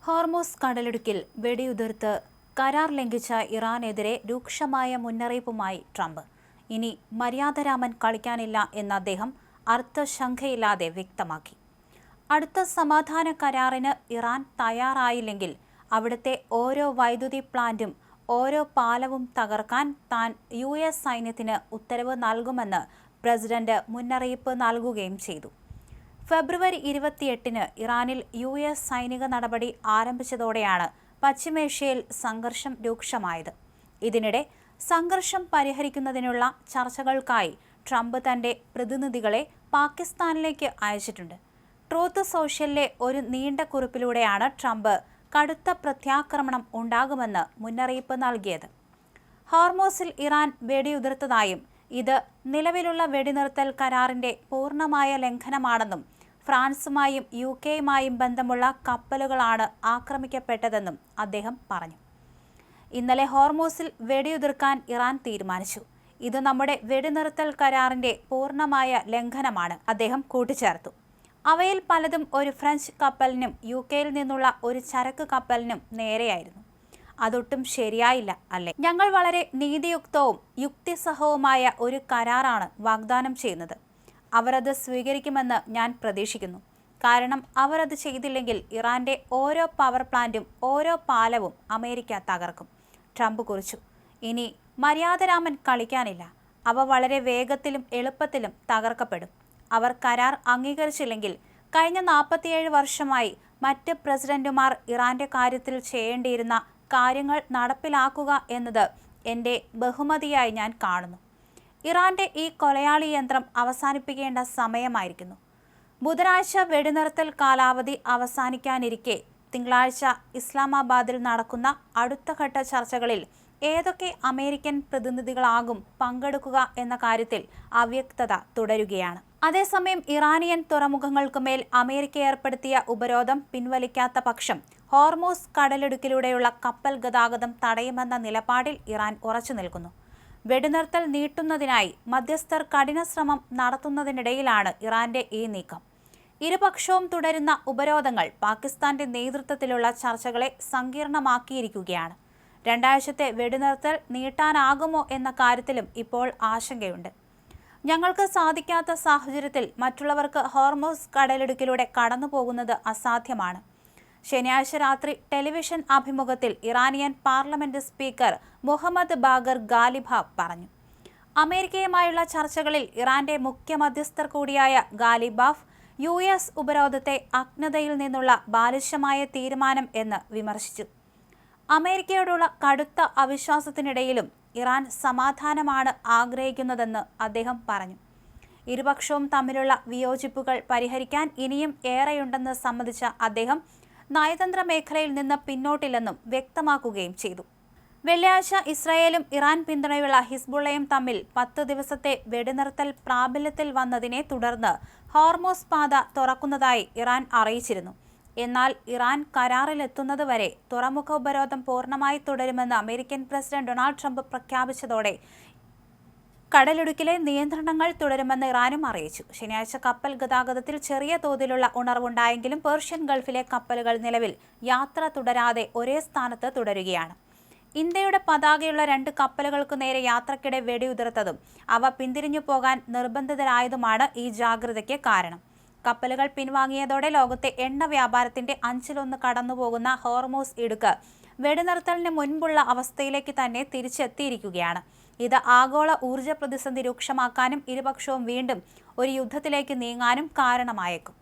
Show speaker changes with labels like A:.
A: Hormuz കടലിടുക്കിൽ വെടിയുതിർത്ത് കരാർ ലംഘിച്ച ഇറാനെതിരെ രൂക്ഷമായ മുന്നറിയിപ്പുമായി ട്രംപ്. ഇനി മര്യാദരാമൻ കളിക്കാനില്ല എന്ന് അദ്ദേഹം അർത്ഥശങ്കയില്ലാതെ വ്യക്തമാക്കി. അടുത്ത സമാധാന കരാറിന് ഇറാൻ തയ്യാറായില്ലെങ്കിൽ അവിടുത്തെ ഓരോ വൈദ്യുതി പ്ലാന്റും ഓരോ പാലവും തകർക്കാൻ താൻ US സൈന്യത്തിന് ഉത്തരവ് നൽകുമെന്ന് പ്രസിഡന്റ് മുന്നറിയിപ്പ് നൽകുകയും ചെയ്തു. ഫെബ്രുവരി 28-ന് ഇറാനിൽ US സൈനിക നടപടി ആരംഭിച്ചതോടെയാണ് പശ്ചിമേഷ്യയിൽ സംഘർഷം രൂക്ഷമായത്. ഇതിനിടെ സംഘർഷം പരിഹരിക്കുന്നതിനുള്ള ചർച്ചകൾക്കായി ട്രംപ് തന്റെ പ്രതിനിധികളെ പാകിസ്ഥാനിലേക്ക് അയച്ചിട്ടുണ്ട്. ട്രൂത്ത് സോഷ്യലിലെ ഒരു നീണ്ട കുറിപ്പിലൂടെയാണ് ട്രംപ് കടുത്ത പ്രത്യാക്രമണം ഉണ്ടാകുമെന്ന് മുന്നറിയിപ്പ് നൽകിയത്. ഹോർമൂസിൽ ഇറാൻ വെടിയുതിർത്തതായും ഇത് നിലവിലുള്ള വെടിനിർത്തൽ കരാറിന്റെ പൂർണ്ണമായ ലംഘനമാണെന്നും ഫ്രാൻസുമായും UK-യുമായും ബന്ധമുള്ള കപ്പലുകളാണ് ആക്രമിക്കപ്പെട്ടതെന്നും അദ്ദേഹം പറഞ്ഞു. ഇന്നലെ ഹോർമൂസിൽ വെടിയുതിർക്കാൻ ഇറാൻ തീരുമാനിച്ചു. ഇത് നമ്മുടെ വെടിനിർത്തൽ കരാറിന്റെ പൂർണ്ണമായ ലംഘനമാണ്, അദ്ദേഹം കൂട്ടിച്ചേർത്തു. അവയിൽ പലതും ഒരു ഫ്രഞ്ച് കപ്പലിനും UK-യിൽ നിന്നുള്ള ഒരു ചരക്ക് കപ്പലിനും നേരെയായിരുന്നു. അതൊട്ടും ശരിയായില്ല, അല്ലേ? ഞങ്ങൾ വളരെ നീതിയുക്തവും യുക്തിസഹവുമായ ഒരു കരാറാണ് വാഗ്ദാനം ചെയ്യുന്നത്. അവർ അത് സ്വീകരിക്കുമെന്ന് ഞാൻ പ്രതീക്ഷിക്കുന്നു. കാരണം അവർ അത് ചെയ്തില്ലെങ്കിൽ ഇറാന്റെ ഓരോ പവർ പ്ലാന്റും ഓരോ പാലവും അമേരിക്ക തകർക്കും, ട്രംപ് കുറിച്ചു. ഇനി മര്യാദരാമൻ കളിക്കാനില്ല. അവ വളരെ വേഗത്തിലും എളുപ്പത്തിലും തകർക്കപ്പെടും. അവർ കരാർ അംഗീകരിച്ചില്ലെങ്കിൽ കഴിഞ്ഞ 47 വർഷമായി മറ്റ് പ്രസിഡന്റുമാർ ഇറാന്റെ കാര്യത്തിൽ ചെയ്യേണ്ടിയിരുന്ന കാര്യങ്ങൾ നടപ്പിലാക്കുക എന്നത് എൻ്റെ ബഹുമതിയായി ഞാൻ കാണുന്നു. ഇറാന്റെ ഈ കൊലയാളി യന്ത്രം അവസാനിപ്പിക്കേണ്ട സമയമായിരിക്കുന്നു. ബുധനാഴ്ച വെടിനിർത്തൽ കാലാവധി അവസാനിക്കാനിരിക്കെ തിങ്കളാഴ്ച ഇസ്ലാമാബാദിൽ നടക്കുന്ന അടുത്ത ഘട്ട ചർച്ചകളിൽ ഏതൊക്കെ അമേരിക്കൻ പ്രതിനിധികളാകും പങ്കെടുക്കുക എന്ന കാര്യത്തിൽ അവ്യക്തത തുടരുകയാണ്. അതേസമയം ഇറാനിയൻ തുറമുഖങ്ങൾക്ക് മേൽ അമേരിക്ക ഏർപ്പെടുത്തിയ ഉപരോധം പിൻവലിക്കാത്ത പക്ഷം ഹോർമൂസ് കടലിടുക്കിലൂടെയുള്ള കപ്പൽ ഗതാഗതം തടയുമെന്ന നിലപാടിൽ ഇറാൻ ഉറച്ചു നിൽക്കുന്നു. വെടിനിർത്തൽ നീട്ടുന്നതിനായി മധ്യസ്ഥർ കഠിന ശ്രമം നടത്തുന്നതിനിടയിലാണ് ഇറാന്റെ ഈ നീക്കം. ഇരുപക്ഷവും തുടരുന്ന ഉപരോധങ്ങൾ പാകിസ്ഥാന്റെ നേതൃത്വത്തിലുള്ള ചർച്ചകളെ സങ്കീർണമാക്കിയിരിക്കുകയാണ്. 2 ആഴ്ചത്തെ വെടിനിർത്തൽ നീട്ടാനാകുമോ എന്ന കാര്യത്തിലും ഇപ്പോൾ ആശങ്കയുണ്ട്. ഞങ്ങൾക്ക് സാധിക്കാത്ത സാഹചര്യത്തിൽ മറ്റുള്ളവർക്ക് ഹോർമൂസ് കടലിടുക്കിലൂടെ കടന്നു പോകുന്നത് അസാധ്യമാണ്. ശനിയാഴ്ച രാത്രി ടെലിവിഷൻ അഭിമുഖത്തിൽ Iranian parliament speaker Mohammad Bagher Ghalibaf പറഞ്ഞു. അമേരിക്കയുമായുള്ള ചർച്ചകളിൽ ഇറാന്റെ മുഖ്യ മധ്യസ്ഥർ കൂടിയായ ഗാലിബാഫ് US ഉപരോധത്തെ അജ്ഞതയിൽ നിന്നുള്ള ബാലിശമായ തീരുമാനം എന്ന് വിമർശിച്ചു. അമേരിക്കയോടുള്ള കടുത്ത അവിശ്വാസത്തിനിടയിലും ഇറാൻ സമാധാനമാണ് ആഗ്രഹിക്കുന്നതെന്ന് അദ്ദേഹം പറഞ്ഞു. ഇരുപക്ഷവും തമ്മിലുള്ള വിയോജിപ്പുകൾ പരിഹരിക്കാൻ ഇനിയും ഏറെയുണ്ടെന്ന് സമ്മതിച്ച അദ്ദേഹം നയതന്ത്ര മേഖലയിൽ നിന്ന് പിന്നോട്ടില്ലെന്നും വ്യക്തമാക്കുകയും ചെയ്തു. വെള്ളിയാഴ്ച ഇസ്രായേലും ഇറാൻ പിന്തുണയുള്ള ഹിസ്ബുള്ളയും തമ്മിൽ 10 ദിവസത്തെ വെടിനിർത്തൽ പ്രാബല്യത്തിൽ വന്നതിനെ തുടർന്ന് ഹോർമൂസ് പാത തുറക്കുന്നതായി ഇറാൻ അറിയിച്ചിരുന്നു. എന്നാൽ ഇറാൻ കരാറിലെത്തുന്നതുവരെ തുറമുഖ ഉപരോധം പൂർണ്ണമായി തുടരുമെന്ന് അമേരിക്കൻ പ്രസിഡന്റ് ഡൊണാൾഡ് ട്രംപ് പ്രഖ്യാപിച്ചതോടെ കടലിടുക്കിലെ നിയന്ത്രണങ്ങൾ തുടരുമെന്ന് ഇറാനും അറിയിച്ചു. ശനിയാഴ്ച കപ്പൽ ഗതാഗതത്തിൽ ചെറിയ തോതിലുള്ള ഉണർവുണ്ടായെങ്കിലും പേർഷ്യൻ ഗൾഫിലെ കപ്പലുകൾ നിലവിൽ യാത്ര തുടരാതെ ഒരേ സ്ഥാനത്ത് തുടരുകയാണ്. ഇന്ത്യയുടെ പതാകയുള്ള 2 കപ്പലുകൾക്ക് നേരെ യാത്രക്കിടെ വെടിയുതിർത്തതും അവ പിന്തിരിഞ്ഞു പോകാൻ നിർബന്ധിതരായതുമാണ് ഈ ജാഗ്രതയ്ക്ക് കാരണം. കപ്പലുകൾ പിൻവാങ്ങിയതോടെ ലോകത്തെ എണ്ണ വ്യാപാരത്തിന്റെ 1/5 കടന്നുപോകുന്ന ഹോർമൂസ് ഇടുക്ക് വെടിനിർത്തലിന് മുൻപുള്ള അവസ്ഥയിലേക്ക് തന്നെ തിരിച്ചെത്തിയിരിക്കുകയാണ്. ഇത് ആഗോള ഊർജ്ജ പ്രതിസന്ധി രൂക്ഷമാക്കാനും ഇരുപക്ഷവും വീണ്ടും ഒരു യുദ്ധത്തിലേക്ക് നീങ്ങാനും കാരണമായേക്കും.